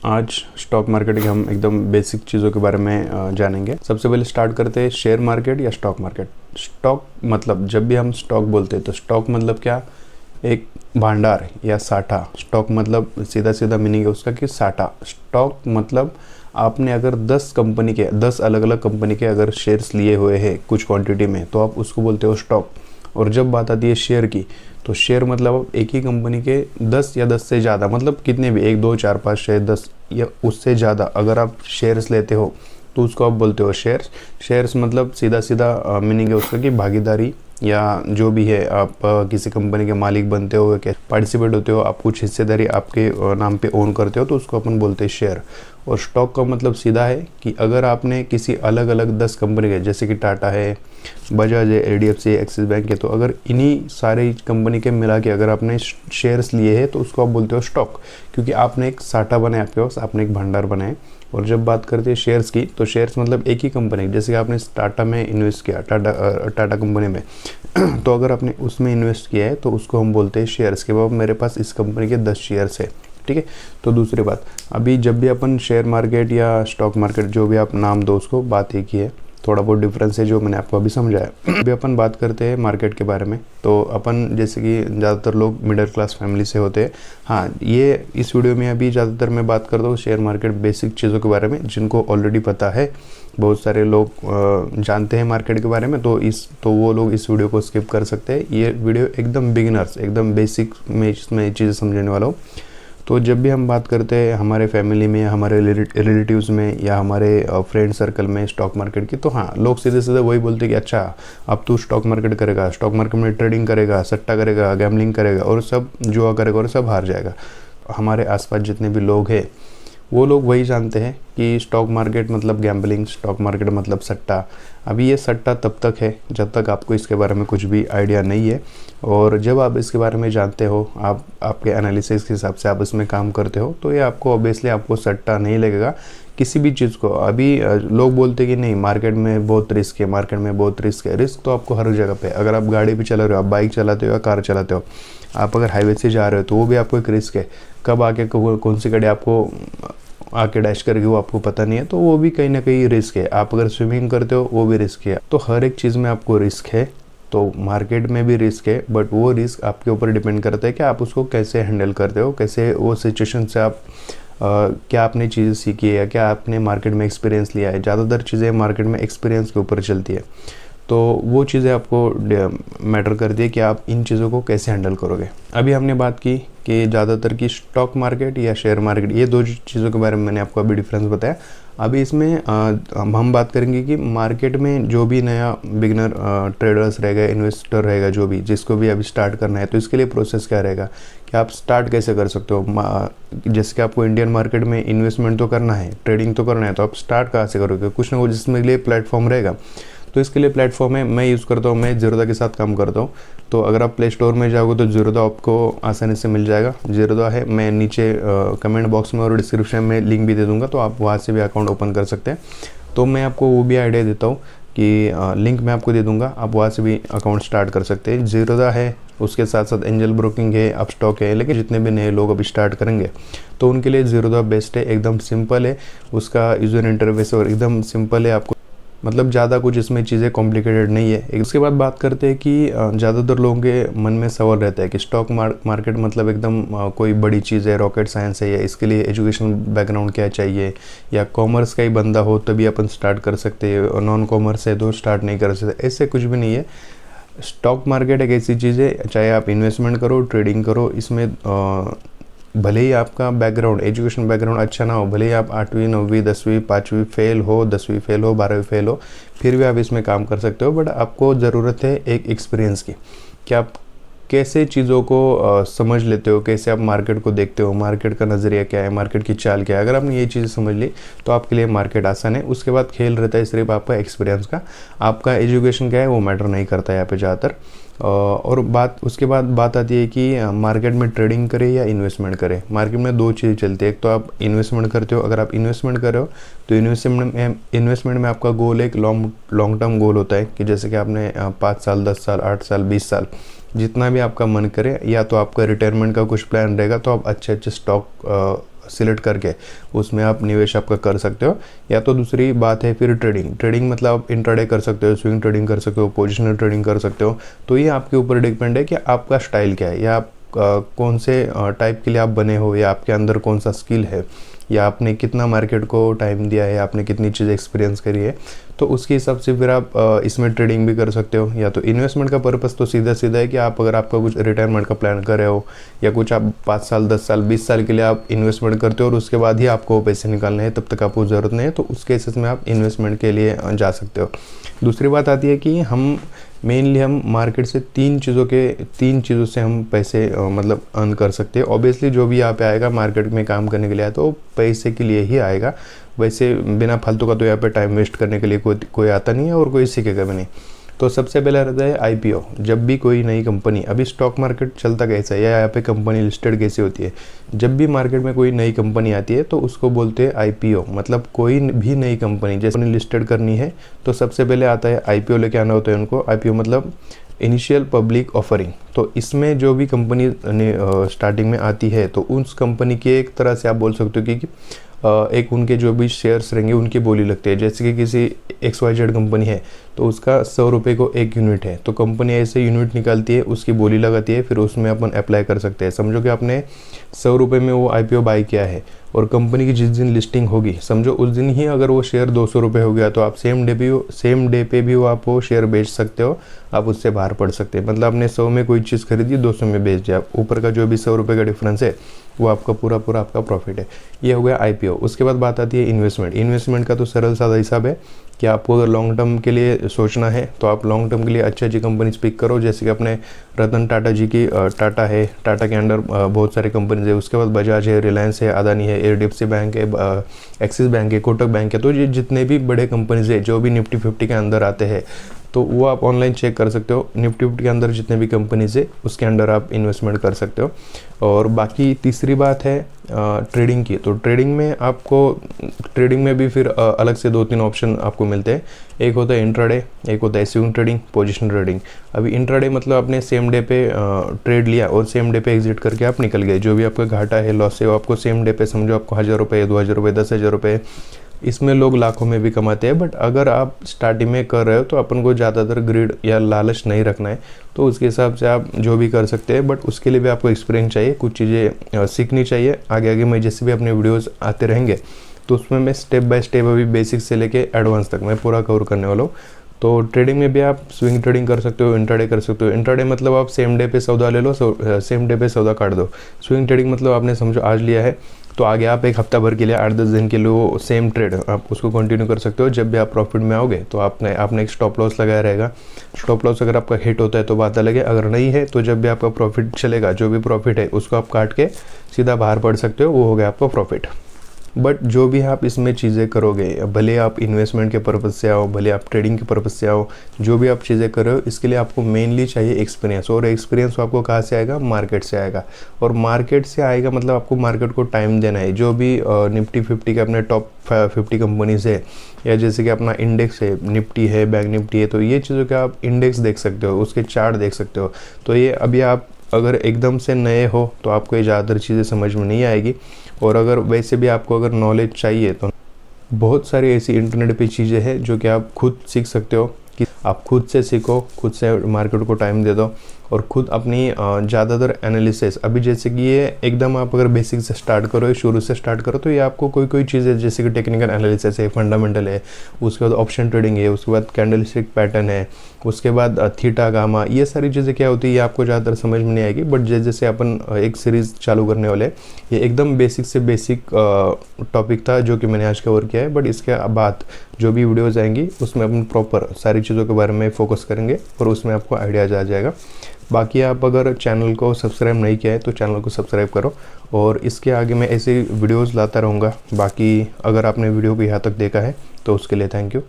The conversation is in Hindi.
आज स्टॉक मार्केट के हम एकदम बेसिक चीज़ों के बारे में जानेंगे। सबसे पहले स्टार्ट करते हैं शेयर मार्केट या स्टॉक मार्केट। स्टॉक मतलब जब भी हम स्टॉक बोलते हैं तो स्टॉक मतलब क्या, एक भंडार या साठा। स्टॉक मतलब सीधा सीधा मीनिंग है उसका कि साठा। स्टॉक मतलब आपने अगर 10 अलग अलग कंपनी के अगर शेयर्स लिए हुए हैं कुछ क्वांटिटी में तो आप उसको बोलते हो स्टॉक। और जब बात आती है शेयर की तो शेयर मतलब एक ही कंपनी के 10 या 10 से ज़्यादा, मतलब कितने भी 1 2 4 5 6 10 या उससे ज़्यादा अगर आप शेयर्स लेते हो तो उसको आप बोलते हो शेयर्स। शेयर्स मतलब सीधा सीधा मीनिंग है उसका कि भागीदारी या जो भी है, आप किसी कंपनी के मालिक बनते हो, क्या पार्टिसिपेट होते हो, आप कुछ हिस्सेदारी आपके नाम पे ओन करते हो तो उसको अपन बोलते हैं शेयर। और स्टॉक का मतलब सीधा है कि अगर आपने किसी अलग अलग 10 कंपनी के, जैसे कि टाटा है, बजाज है, एचडीएफसी है, एक्सिस बैंक है, तो अगर इन्हीं सारे कंपनी के मिला के अगर आपने शेयर्स लिए हैं तो उसको आप बोलते हो स्टॉक, क्योंकि आपने एक साठा बनाया आपके पास, आपने एक भंडार बनाया। और जब बात करते हैं शेयर्स की तो शेयर्स मतलब एक ही कंपनी, जैसे कि आपने टाटा में इन्वेस्ट किया, टाटा कंपनी में तो अगर आपने उसमें इन्वेस्ट किया है तो उसको हम बोलते हैं शेयर्स के बाद मेरे पास इस कंपनी के 10 शेयर्स है। ठीक है। तो दूसरी बात, अभी जब भी अपन शेयर मार्केट या स्टॉक मार्केट जो भी आप नाम दो उसको, बात एक ही है, थोड़ा बहुत डिफरेंस है जो मैंने आपको अभी समझाया। अभी अपन बात करते हैं मार्केट के बारे में। तो अपन जैसे कि ज़्यादातर लोग मिडिल क्लास फैमिली से होते हैं। हाँ, ये इस वीडियो में अभी ज़्यादातर मैं बात करता हूँ शेयर मार्केट बेसिक चीज़ों के बारे में जिनको ऑलरेडी पता है। बहुत सारे लोग जानते हैं मार्केट के बारे में, तो वो लोग इस वीडियो को स्किप कर सकते हैं। ये वीडियो एकदम बिगिनर्स, एकदम बेसिक में इसमें चीज़ें समझने वाला हूँ। तो जब भी हम बात करते हैं हमारे फैमिली में, हमारे रिलेटिव्स में या हमारे फ्रेंड सर्कल में स्टॉक मार्केट की, तो हाँ, लोग सीधे सीधे वही बोलते हैं कि अच्छा अब तू स्टॉक मार्केट करेगा, स्टॉक मार्केट में ट्रेडिंग करेगा, सट्टा करेगा, गैम्बलिंग करेगा और सब जुआ करेगा और सब हार जाएगा। हमारे आसपास जितने भी लोग हैं वो लोग वही जानते हैं कि स्टॉक मार्केट मतलब गैम्बलिंग, स्टॉक मार्केट मतलब सट्टा। अभी ये सट्टा तब तक है जब तक आपको इसके बारे में कुछ भी आइडिया नहीं है। और जब आप इसके बारे में जानते हो, आप आपके एनालिसिस के हिसाब से आप इसमें काम करते हो, तो ये आपको ऑब्वियसली आपको सट्टा नहीं लगेगा किसी भी चीज़ को। अभी लोग बोलते कि नहीं मार्केट में बहुत रिस्क है, मार्केट में बहुत रिस्क है। रिस्क तो आपको हर जगह पे, अगर आप गाड़ी भी चला रहे हो, आप बाइक चलाते हो या कार चलाते हो, आप अगर हाईवे से जा रहे हो तो वो भी आपको एक रिस्क है। कब आके कौन सी गाड़ी आपको आके डैश करके वो आपको पता नहीं है, तो वो भी कहीं ना कहीं रिस्क है। आप अगर स्विमिंग करते हो वो भी रिस्क है। तो हर एक चीज़ में आपको रिस्क है। तो मार्केट में भी रिस्क है, बट वो रिस्क आपके ऊपर डिपेंड करता है कि आप उसको कैसे हैंडल करते हो, कैसे वो सिचुएशन से आप क्या आपने चीज़ें सीखी है या क्या आपने मार्केट में एक्सपीरियंस लिया है। ज़्यादातर चीज़ें मार्केट में एक्सपीरियंस के ऊपर चलती है। तो वो चीज़ें आपको मैटर करती है कि आप इन चीज़ों को कैसे हैंडल करोगे। अभी हमने बात की कि ज़्यादातर की स्टॉक मार्केट या शेयर मार्केट, ये दो चीज़ों के बारे में मैंने आपको अभी डिफरेंस बताया। अभी इसमें हम बात करेंगे कि मार्केट में जो भी नया बिगनर ट्रेडर्स रहेगा, इन्वेस्टर रहेगा, जो भी जिसको भी अभी स्टार्ट करना है, तो इसके लिए प्रोसेस क्या रहेगा कि आप स्टार्ट कैसे कर सकते हो। जैसे कि आपको इंडियन मार्केट में इन्वेस्टमेंट तो करना है, ट्रेडिंग तो करना है, तो आप स्टार्ट कहाँ से करोगे? कुछ ना कुछ जिसमें लिए प्लेटफॉर्म रहेगा। तो इसके लिए प्लेटफॉर्म है, मैं यूज़ करता हूँ, मैं ज़ीरोधा के साथ काम करता हूँ। तो अगर आप प्ले स्टोर में जाओगे तो ज़ीरोधा आपको आसानी से मिल जाएगा। ज़ीरोधा है, मैं नीचे कमेंट बॉक्स में और डिस्क्रिप्शन में लिंक भी दे दूँगा, तो आप वहाँ से भी अकाउंट ओपन कर सकते हैं। तो मैं आपको वो भी आइडिया देता हूँ कि लिंक मैं आपको दे दूँगा, आप वहाँ से भी अकाउंट स्टार्ट कर सकते हैं। ज़ीरोधा है, उसके साथ साथ एंजल ब्रोकिंग है, अपस्टॉक है, लेकिन जितने भी नए लोग अभी स्टार्ट करेंगे तो उनके लिए ज़ीरोधा बेस्ट है। एकदम सिंपल है, उसका यूज़र इंटरफेस और एकदम सिंपल है, आपको मतलब ज़्यादा कुछ इसमें चीज़ें कॉम्प्लिकेटेड नहीं है। उसके बाद बात करते हैं कि ज़्यादातर लोगों के मन में सवाल रहता है कि स्टॉक मार्केट मतलब एकदम कोई बड़ी चीज़ है, रॉकेट साइंस है, या इसके लिए एजुकेशन बैकग्राउंड क्या चाहिए, या कॉमर्स का ही बंदा हो तभी अपन स्टार्ट कर सकते हैं और नॉन कॉमर्स है तो स्टार्ट नहीं कर सकते। ऐसे कुछ भी नहीं है। स्टॉक मार्केट एक ऐसी चीज़ है, चाहे आप इन्वेस्टमेंट करो, ट्रेडिंग करो, इसमें भले ही आपका बैकग्राउंड, एजुकेशन बैकग्राउंड अच्छा ना हो, भले ही आप 8वीं 9वीं 10वीं 5वीं फेल हो, 10वीं फेल हो, 12वीं फेल हो, फिर भी आप इसमें काम कर सकते हो। बट आपको ज़रूरत है एक एक्सपीरियंस की, कि आप कैसे चीज़ों को समझ लेते हो, कैसे आप मार्केट को देखते हो, मार्केट का नज़रिया क्या है, मार्केट की चाल क्या है। अगर आपने ये चीज़ें समझ ली तो आपके लिए मार्केट आसान है। उसके बाद खेल रहता है सिर्फ आपका एक्सपीरियंस का, आपका एजुकेशन क्या है वो मैटर नहीं करता है यहाँ पे ज़्यादातर। और उसके बाद बात आती है कि मार्केट में ट्रेडिंग करें या इन्वेस्टमेंट करें। मार्केट में दो चीज़ें चलती है, एक तो आप इन्वेस्टमेंट करते हो। अगर आप इन्वेस्टमेंट कर रहे हो तो इन्वेस्टमेंट में आपका गोल एक लॉन्ग टर्म गोल होता है कि जैसे कि आपने 5 साल 10 साल 8 साल 20 साल जितना भी आपका मन करे, या तो आपका रिटायरमेंट का कुछ प्लान रहेगा तो आप अच्छे स्टॉक सिलेक्ट करके उसमें आप निवेश आपका कर सकते हो। या तो दूसरी बात है फिर ट्रेडिंग मतलब आप इंट्राडे कर सकते हो, स्विंग ट्रेडिंग कर सकते हो, पोजिशनल ट्रेडिंग कर सकते हो। तो ये आपके ऊपर डिपेंड है कि आपका स्टाइल क्या है, या आप कौन से टाइप के लिए आप बने हो, या आपके अंदर कौन सा स्किल है, या आपने कितना मार्केट को टाइम दिया है, आपने कितनी चीज़ एक्सपीरियंस करी है। तो उसके हिसाब से फिर आप इसमें ट्रेडिंग भी कर सकते हो। या तो इन्वेस्टमेंट का पर्पस तो सीधा सीधा है कि आप अगर आपका कुछ रिटायरमेंट का प्लान कर रहे हो, या कुछ आप 5 साल 10 साल 20 साल के लिए आप इन्वेस्टमेंट करते हो और उसके बाद ही आपको पैसे निकालने हैं, तब तक आपको ज़रूरत नहीं है, तो उस केसेस में आप इन्वेस्टमेंट के लिए जा सकते हो। दूसरी बात आती है कि हम मार्केट से तीन चीज़ों से हम पैसे मतलब अर्न कर सकते हैं। ऑब्वियसली जो भी यहाँ पे आएगा मार्केट में काम करने के लिए आया तो पैसे के लिए ही आएगा, वैसे बिना फालतू का तो यहाँ पे टाइम वेस्ट करने के लिए कोई आता नहीं है और कोई सीखेगा भी नहीं। तो सबसे पहला रहता है आईपीओ। जब भी कोई नई कंपनी, अभी स्टॉक मार्केट चलता कैसा है या यहाँ पे कंपनी लिस्टेड कैसे होती है, जब भी मार्केट में कोई नई कंपनी आती है तो उसको बोलते हैं आईपीओ। मतलब कोई भी नई कंपनी जैसे लिस्टेड करनी है तो सबसे पहले आता है आईपीओ लेके आना होता है उनको। आईपीओ मतलब इनिशियल पब्लिक ऑफरिंग। तो इसमें जो भी कंपनी स्टार्टिंग में आती है तो उस कंपनी की एक तरह से आप बोल सकते हो कि एक उनके जो भी शेयर्स रहेंगे उनकी बोली लगती है। जैसे कि किसी XYZ कंपनी है तो उसका 100 रुपये को 1 यूनिट है, तो कंपनी ऐसे यूनिट निकालती है, उसकी बोली लगाती है, फिर उसमें अपन अप्लाई कर सकते हैं। समझो कि आपने 100 रुपये में वो आईपीओ बाय किया है और कंपनी की जिस दिन लिस्टिंग होगी, समझो उस दिन ही अगर वो शेयर 200 रुपये हो गया तो आप सेम डे पे भी वो आप वो शेयर बेच सकते हो, आप उससे बाहर पड़ सकते हैं। मतलब आपने 100 में कोई चीज़ खरीदी 200 में बेच दिया, ऊपर का जो भी 100 रुपये का डिफरेंस है वो आपका पूरा आपका प्रॉफिट है। ये हो गया आईपीओ। उसके बाद बात आती है इन्वेस्टमेंट का तो सरल सादा हिसाब है कि आपको अगर लॉन्ग टर्म के लिए सोचना है तो आप लॉन्ग टर्म के लिए अच्छी कंपनी पिक करो। जैसे कि अपने रतन टाटा जी की टाटा है, टाटा के अंडर बहुत सारे कंपनीज है। उसके बाद बजाज है, रिलायंस है, अदानी है, HDFC बैंक है, एक्सिस बैंक है, कोटक बैंक है। तो ये जितने भी बड़े कंपनीज है जो भी निफ्टी 50 के अंदर आते हैं तो वो आप ऑनलाइन चेक कर सकते हो। निफ्टी 50 के अंदर जितने भी कंपनीज है उसके अंडर आप इन्वेस्टमेंट कर सकते हो। और बाकी तीसरी बात है ट्रेडिंग की। तो ट्रेडिंग में भी फिर अलग से 2-3 ऑप्शन आपको मिलते हैं। एक होता है इंट्राडे, एक होता है स्विंग ट्रेडिंग, पोजिशनल ट्रेडिंग। अभी इंट्राडे मतलब आपने सेम डे पे ट्रेड लिया और सेम डे पे एग्जिट करके आप निकल गए। जो भी आपका घाटा है, लॉस है, वो आपको सेम डे पे, समझो आपको 1000 रुपये, 2000 रुपये, 10,000 रुपये, इसमें लोग लाखों में भी कमाते हैं। बट अगर आप स्टार्टिंग में कर रहे हो तो अपन को ज़्यादातर ग्रिड या लालच नहीं रखना है, तो उसके हिसाब से आप जो भी कर सकते हैं। बट उसके लिए भी आपको एक्सपीरियंस चाहिए, कुछ चीज़ें सीखनी चाहिए। आगे मैं जैसे भी अपने वीडियोज़ आते रहेंगे तो उसमें मैं स्टेप बाय स्टेप अभी बेसिक से लेके एडवांस तक मैं पूरा कवर करने वाला हूँ। तो ट्रेडिंग में भी आप स्विंग ट्रेडिंग कर सकते हो, इंट्राडे कर सकते हो। इंट्राडे मतलब आप सेम डे पे सौदा ले लो, सेम डे पे सौदा काट दो। स्विंग ट्रेडिंग मतलब आपने समझो आज लिया है तो आगे आप एक हफ्ता भर के लिए 8-10 दिन के लिए वो सेम ट्रेड आप उसको कंटिन्यू कर सकते हो। जब भी आप प्रॉफिट में आओगे तो आपने एक स्टॉप लॉस लगाया रहेगा। स्टॉप लॉस अगर आपका हिट होता है तो बात अलग है, अगर नहीं है तो जब भी आपका प्रॉफिट चलेगा, जो भी प्रॉफिट है उसको आप काट के सीधा बाहर पड़ सकते हो, वो हो गया आपका प्रॉफिट। बट जो भी आप इसमें चीज़ें करोगे, भले आप इन्वेस्टमेंट के पर्पज़ से आओ, भले आप ट्रेडिंग के पर्पज़ से आओ, जो भी आप चीज़ें कर रहे हो इसके लिए आपको मेनली चाहिए एक्सपीरियंस। और एक्सपीरियंस आपको कहाँ से आएगा? मार्केट से आएगा। और मार्केट से आएगा मतलब आपको मार्केट को टाइम देना है। जो भी निफ्टी 50 के अपने टॉप 50 कंपनीज है, या जैसे कि अपना इंडेक्स है, निफ्टी है, बैंक निफ्टी है, तो ये चीज़ों का आप इंडेक्स देख सकते हो, उसके चार्ट देख सकते हो। तो ये अभी आप अगर एकदम से नए हो तो आपको ये ज़्यादातर चीज़ें समझ में नहीं आएगी। और अगर वैसे भी आपको अगर नॉलेज चाहिए तो बहुत सारी ऐसी इंटरनेट पे चीज़ें हैं जो कि आप खुद सीख सकते हो, कि आप खुद से सीखो, खुद से मार्केट को टाइम दे दो और खुद अपनी ज़्यादातर एनालिसिस। अभी जैसे कि ये एकदम आप अगर बेसिक से स्टार्ट करो, शुरू से स्टार्ट करो, तो ये आपको कोई चीज़ें जैसे कि टेक्निकल एनालिसिस है, फंडामेंटल है, उसके बाद ऑप्शन ट्रेडिंग है, उसके बाद कैंडलस्टिक पैटर्न है, उसके बाद थीटा गामा, ये सारी चीज़ें क्या होती है ये आपको ज़्यादातर समझ में नहीं आएगी। बट जैसे अपन एक सीरीज़ चालू करने वाले, ये एकदम बेसिक से बेसिक टॉपिक था जो कि मैंने आज कवर किया है। बट इसके बाद जो भी वीडियोज़ आएंगी उसमें अपन प्रॉपर सारी चीज़ों के बारे में फोकस करेंगे और उसमें आपको आइडियाज़ आ जाएगा। बाकी आप अगर चैनल को सब्सक्राइब नहीं किया है तो चैनल को सब्सक्राइब करो, और इसके आगे मैं ऐसे वीडियोज़ लाता रहूँगा। बाकी अगर आपने वीडियो को यहाँ तक देखा है तो उसके लिए थैंक यू।